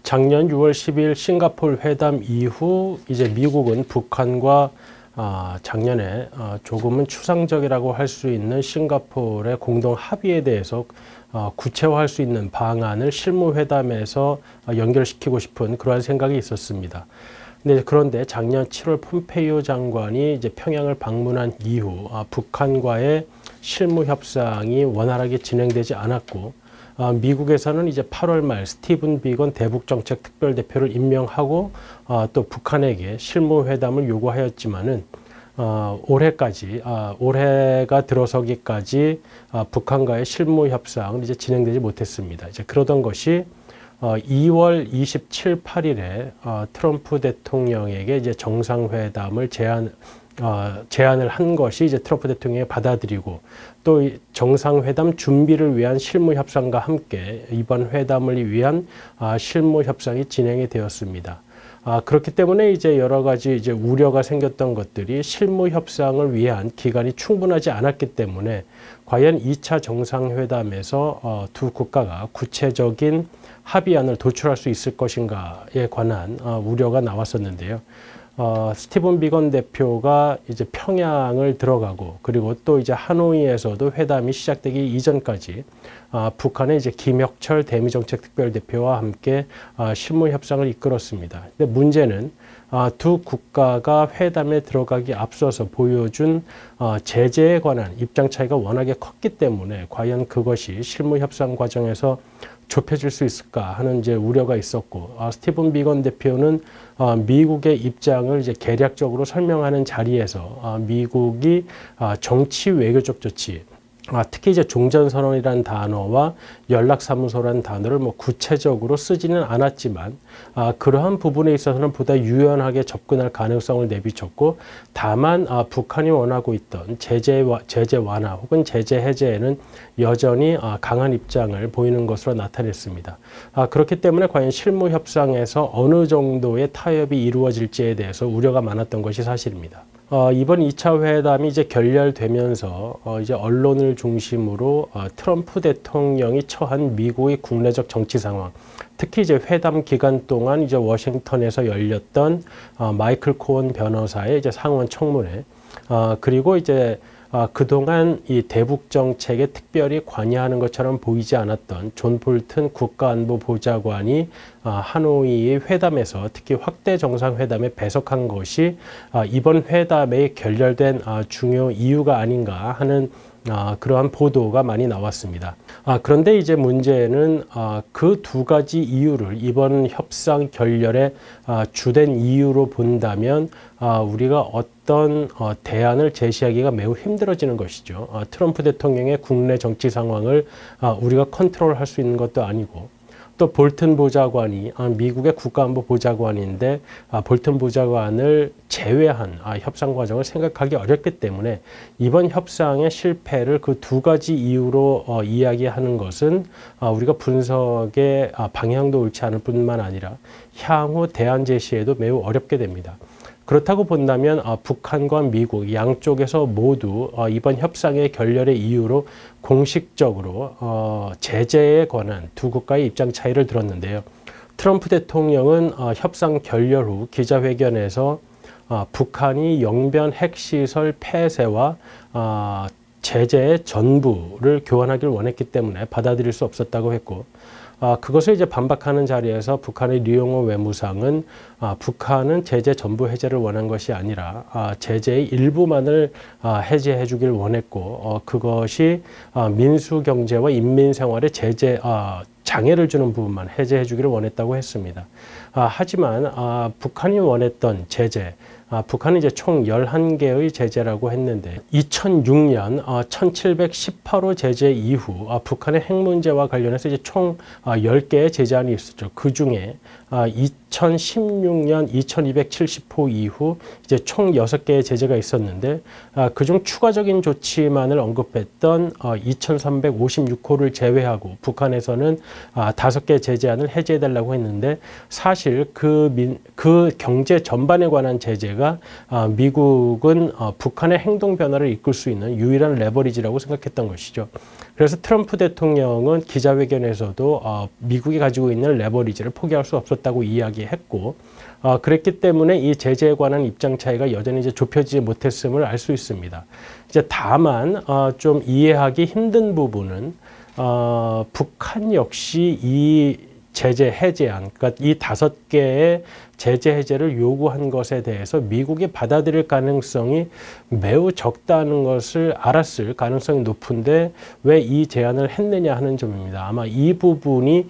작년 6월 10일 싱가포르 회담 이후 이제 미국은 북한과 작년에 조금은 추상적이라고 할 수 있는 싱가포르의 공동 합의에 대해서 구체화할 수 있는 방안을 실무회담에서 연결시키고 싶은 그러한 생각이 있었습니다. 그런데 작년 7월 폼페이오 장관이 이제 평양을 방문한 이후 북한과의 실무 협상이 원활하게 진행되지 않았고, 미국에서는 이제 8월 말 스티븐 비건 대북정책 특별대표를 임명하고 또 북한에게 실무회담을 요구하였지만은 올해가 들어서기까지 북한과의 실무협상은 이제 진행되지 못했습니다. 이제 그러던 것이 2월 27, 8일에 트럼프 대통령에게 이제 정상회담을 제안을 한 것이 이제 트럼프 대통령이 받아들이고, 또 정상회담 준비를 위한 실무협상과 함께 이번 회담을 위한 실무협상이 진행이 되었습니다. 그렇기 때문에 이제 여러 가지 이제 우려가 생겼던 것들이 실무협상을 위한 기간이 충분하지 않았기 때문에 과연 2차 정상회담에서 두 국가가 구체적인 합의안을 도출할 수 있을 것인가에 관한 우려가 나왔었는데요. 스티븐 비건 대표가 이제 평양을 들어가고, 그리고 또 이제 하노이에서도 회담이 시작되기 이전까지 북한의 이제 김혁철 대미정책특별대표와 함께 실무 협상을 이끌었습니다. 근데 문제는 두 국가가 회담에 들어가기 앞서서 보여준 제재에 관한 입장 차이가 워낙에 컸기 때문에 과연 그것이 실무 협상 과정에서 좁혀질 수 있을까 하는 이제 우려가 있었고, 스티븐 비건 대표는 미국의 입장을 이제 개략적으로 설명하는 자리에서 미국이 정치 외교적 조치, 특히 이제 종전선언이라는 단어와 연락사무소라는 단어를 구체적으로 쓰지는 않았지만 그러한 부분에 있어서는 보다 유연하게 접근할 가능성을 내비쳤고, 다만 북한이 원하고 있던 제재 완화 혹은 제재 해제에는 여전히 강한 입장을 보이는 것으로 나타냈습니다. 그렇기 때문에 과연 실무 협상에서 어느 정도의 타협이 이루어질지에 대해서 우려가 많았던 것이 사실입니다. 이번 2차 회담이 이제 결렬되면서 이제 언론을 중심으로 트럼프 대통령이 처한 미국의 국내적 정치 상황, 특히 이제 회담 기간 동안 이제 워싱턴에서 열렸던 마이클 코언 변호사의 이제 상원 청문회, 그리고 이제 그동안 이 대북 정책에 특별히 관여하는 것처럼 보이지 않았던 존 볼튼 국가안보보좌관이 하노이의 회담에서 특히 확대 정상회담에 배석한 것이 이번 회담에 결렬된 중요 이유가 아닌가 하는 그러한 보도가 많이 나왔습니다. 그런데 이제 문제는 그 두 가지 이유를 이번 협상 결렬의 주된 이유로 본다면 우리가 어떤 대안을 제시하기가 매우 힘들어지는 것이죠. 트럼프 대통령의 국내 정치 상황을 우리가 컨트롤할 수 있는 것도 아니고, 또 볼튼 보좌관이 미국의 국가안보보좌관인데 볼튼 보좌관을 제외한 협상 과정을 생각하기 어렵기 때문에 이번 협상의 실패를 그 두 가지 이유로 이야기하는 것은 우리가 분석의 방향도 옳지 않을 뿐만 아니라 향후 대안 제시에도 매우 어렵게 됩니다. 그렇다고 본다면 북한과 미국 양쪽에서 모두 이번 협상의 결렬의 이유로 공식적으로 제재에 관한 두 국가의 입장 차이를 들었는데요. 트럼프 대통령은 협상 결렬 후 기자회견에서 북한이 영변 핵시설 폐쇄와 제재의 전부를 교환하기를 원했기 때문에 받아들일 수 없었다고 했고, 그것을 이제 반박하는 자리에서 북한의 류용호 외무상은 북한은 제재 전부 해제를 원한 것이 아니라 제재의 일부만을 해제해 주길 원했고, 그것이 민수 경제와 인민 생활에 장애를 주는 부분만 해제해 주기를 원했다고 했습니다. 하지만 북한이 원했던 제재, 북한은 이제 총 11개의 제재라고 했는데 2006년 1718호 제재 이후 북한의 핵 문제와 관련해서 이제 총 10개의 제재안이 있었죠. 그 중에 2016년 2270호 이후 이제 총 6개의 제재가 있었는데, 그중 추가적인 조치만을 언급했던 2356호를 제외하고 북한에서는 5개 제재안을 해제해달라고 했는데, 사실 그 경제 전반에 관한 제재가 자체가 미국은 북한의 행동 변화를 이끌 수 있는 유일한 레버리지라고 생각했던 것이죠. 그래서 트럼프 대통령은 기자회견에서도 미국이 가지고 있는 레버리지를 포기할 수 없었다고 이야기했고, 그랬기 때문에 이 제재에 관한 입장 차이가 여전히 이제 좁혀지지 못했음을 알 수 있습니다. 이제 다만 좀 이해하기 힘든 부분은 북한 역시 이 제재 해제안, 그러니까 이 5개의 제재 해제를 요구한 것에 대해서 미국이 받아들일 가능성이 매우 적다는 것을 알았을 가능성이 높은데 왜 이 제안을 했느냐 하는 점입니다. 아마 이 부분이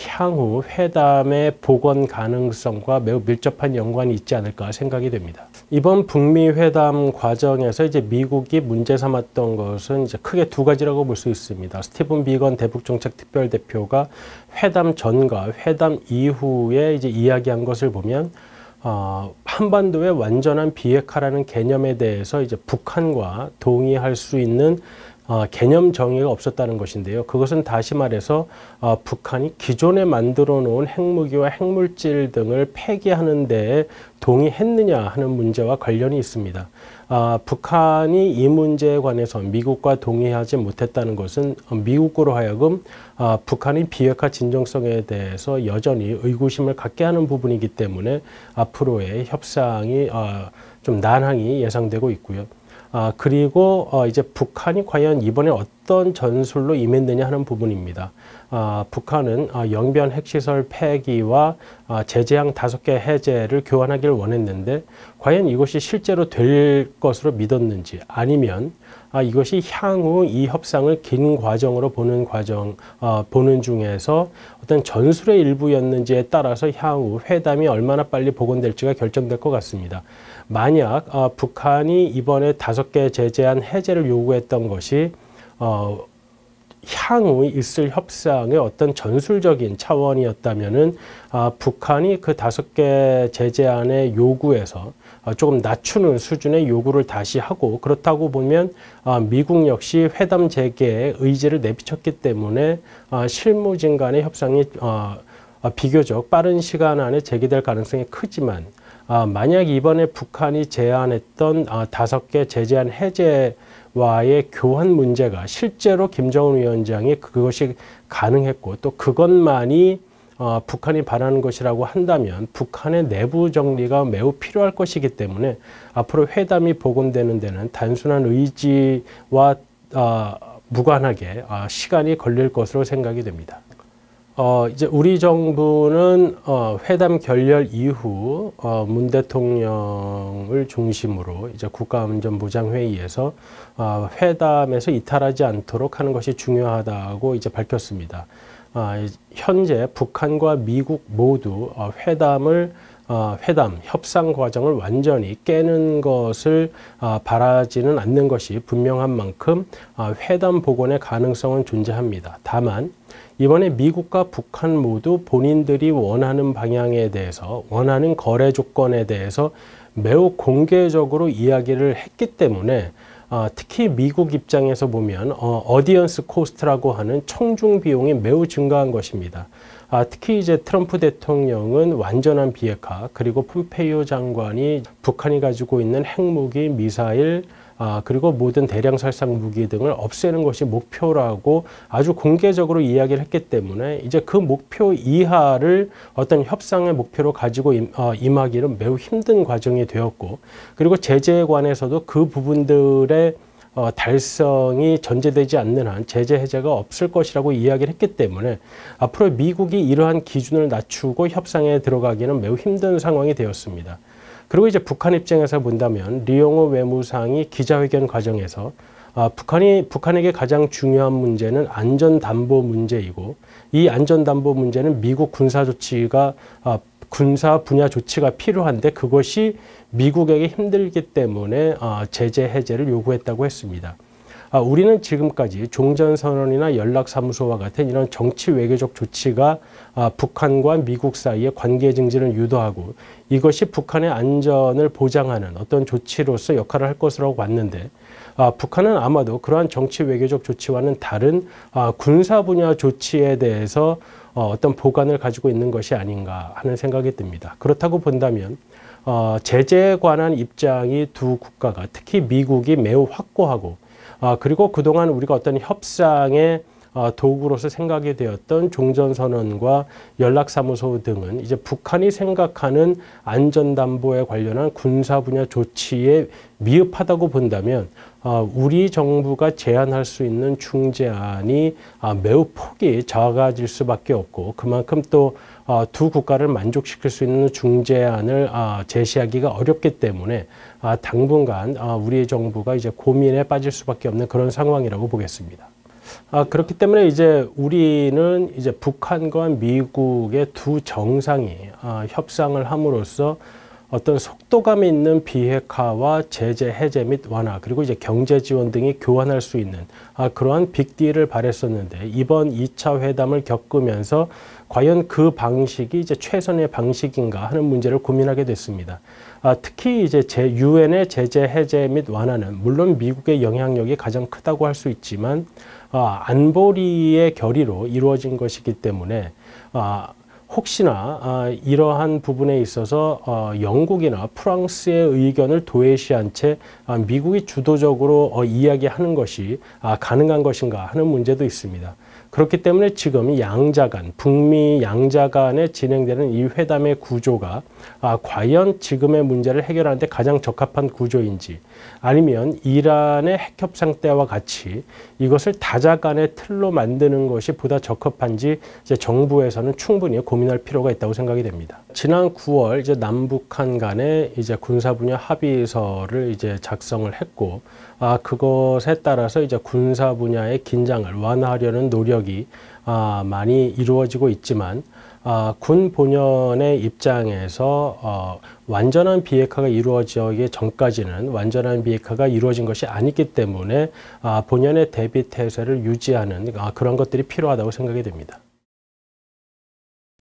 향후 회담의 복원 가능성과 매우 밀접한 연관이 있지 않을까 생각이 됩니다. 이번 북미 회담 과정에서 이제 미국이 문제 삼았던 것은 이제 크게 2가지라고 볼 수 있습니다. 스티븐 비건 대북정책 특별대표가 회담 전과 회담 이후에 이제 이야기한 것을 보면 한반도의 완전한 비핵화라는 개념에 대해서 이제 북한과 동의할 수 있는 개념 정의가 없었다는 것인데요. 그것은 다시 말해서 북한이 기존에 만들어 놓은 핵무기와 핵물질 등을 폐기하는 데에 동의했느냐 하는 문제와 관련이 있습니다. 북한이 이 문제에 관해서 미국과 동의하지 못했다는 것은 미국으로 하여금 북한의 비핵화 진정성에 대해서 여전히 의구심을 갖게 하는 부분이기 때문에 앞으로의 협상이 좀 난항이 예상되고 있고요. 그리고 이제 북한이 과연 이번에 어떤 전술로 임했느냐 하는 부분입니다. 북한은 영변 핵시설 폐기와 제재항 5개 해제를 교환하기를 원했는데 과연 이것이 실제로 될 것으로 믿었는지 아니면 이것이 향후 이 협상을 긴 과정으로 보는 중에서 어떤 전술의 일부였는지에 따라서 향후 회담이 얼마나 빨리 복원될지가 결정될 것 같습니다. 만약 북한이 이번에 5개 제재안 해제를 요구했던 것이 향후 있을 협상의 어떤 전술적인 차원이었다면은 북한이 그 5개 제재안의 요구에서 조금 낮추는 수준의 요구를 다시 하고 그렇다고 보면 미국 역시 회담 재개에 의지를 내비쳤기 때문에 실무진 간의 협상이 비교적 빠른 시간 안에 재개될 가능성이 크지만 만약 이번에 북한이 제안했던 5개 제재안 해제와의 교환 문제가 실제로 김정은 위원장이 그것이 가능했고 또 그것만이 북한이 바라는 것이라고 한다면 북한의 내부 정리가 매우 필요할 것이기 때문에 앞으로 회담이 복원되는 데는 단순한 의지와 무관하게 시간이 걸릴 것으로 생각이 됩니다. 이제 우리 정부는 회담 결렬 이후 문 대통령을 중심으로 이제 국가안전보장회의에서 회담에서 이탈하지 않도록 하는 것이 중요하다고 이제 밝혔습니다. 현재 북한과 미국 모두 회담, 협상 과정을 완전히 깨는 것을 바라지는 않는 것이 분명한 만큼 회담 복원의 가능성은 존재합니다. 다만 이번에 미국과 북한 모두 본인들이 원하는 방향에 대해서 원하는 거래 조건에 대해서 매우 공개적으로 이야기를 했기 때문에 특히 미국 입장에서 보면 어디언스 코스트라고 하는 청중 비용이 매우 증가한 것입니다. 특히 이제 트럼프 대통령은 완전한 비핵화 그리고 폼페이오 장관이 북한이 가지고 있는 핵무기, 미사일 그리고 모든 대량 살상 무기 등을 없애는 것이 목표라고 아주 공개적으로 이야기를 했기 때문에 이제 그 목표 이하를 어떤 협상의 목표로 가지고 임하기는 매우 힘든 과정이 되었고 그리고 제재에 관해서도 그 부분들의 달성이 전제되지 않는 한 제재 해제가 없을 것이라고 이야기를 했기 때문에 앞으로 미국이 이러한 기준을 낮추고 협상에 들어가기는 매우 힘든 상황이 되었습니다. 그리고 이제 북한 입장에서 본다면 리용호 외무상이 기자회견 과정에서 북한에게 가장 중요한 문제는 안전담보 문제이고 이 안전담보 문제는 미국 군사 분야 조치가 필요한데 그것이 미국에게 힘들기 때문에 제재 해제를 요구했다고 했습니다. 우리는 지금까지 종전선언이나 연락사무소와 같은 이런 정치 외교적 조치가 북한과 미국 사이의 관계 증진을 유도하고 이것이 북한의 안전을 보장하는 어떤 조치로서 역할을 할 것이라고 봤는데 북한은 아마도 그러한 정치 외교적 조치와는 다른 군사 분야 조치에 대해서 어떤 보관을 가지고 있는 것이 아닌가 하는 생각이 듭니다. 그렇다고 본다면 제재에 관한 입장이 두 국가가 특히 미국이 매우 확고하고 그리고 그동안 우리가 어떤 협상의 도구로서 생각이 되었던 종전선언과 연락사무소 등은 이제 북한이 생각하는 안전담보에 관련한 군사 분야 조치에 미흡하다고 본다면 우리 정부가 제안할 수 있는 중재안이 매우 폭이 작아질 수밖에 없고 그만큼 또 두 국가를 만족시킬 수 있는 중재안을 제시하기가 어렵기 때문에 당분간 우리 정부가 이제 고민에 빠질 수밖에 없는 그런 상황이라고 보겠습니다. 그렇기 때문에 이제 우리는 이제 북한과 미국의 두 정상이 협상을 함으로써 어떤 속도감 있는 비핵화와 제재 해제 및 완화 그리고 이제 경제 지원 등이 교환할 수 있는 그러한 빅딜을 바랬었는데 이번 2차 회담을 겪으면서 과연 그 방식이 이제 최선의 방식인가 하는 문제를 고민하게 됐습니다. 특히 이제 유엔의 제재 해제 및 완화는 물론 미국의 영향력이 가장 크다고 할 수 있지만 안보리의 결의로 이루어진 것이기 때문에 혹시나 이러한 부분에 있어서 영국이나 프랑스의 의견을 도외시한 채 미국이 주도적으로 이야기하는 것이 가능한 것인가 하는 문제도 있습니다. 그렇기 때문에 지금 양자 간, 북미 양자 간에 진행되는 이 회담의 구조가 과연 지금의 문제를 해결하는 데 가장 적합한 구조인지 아니면 이란의 핵협상 때와 같이 이것을 다자간의 틀로 만드는 것이 보다 적합한지 이제 정부에서는 충분히 고민할 필요가 있다고 생각이 됩니다. 지난 9월 이제 남북한 간에 이제 군사 분야 합의서를 이제 작성을 했고 그것에 따라서 이제 군사 분야의 긴장을 완화하려는 노력이 많이 이루어지고 있지만 군 본연의 입장에서 완전한 비핵화가 이루어지기 전까지는 완전한 비핵화가 이루어진 것이 아니기 때문에 본연의 대비 태세를 유지하는 그런 것들이 필요하다고 생각이 됩니다.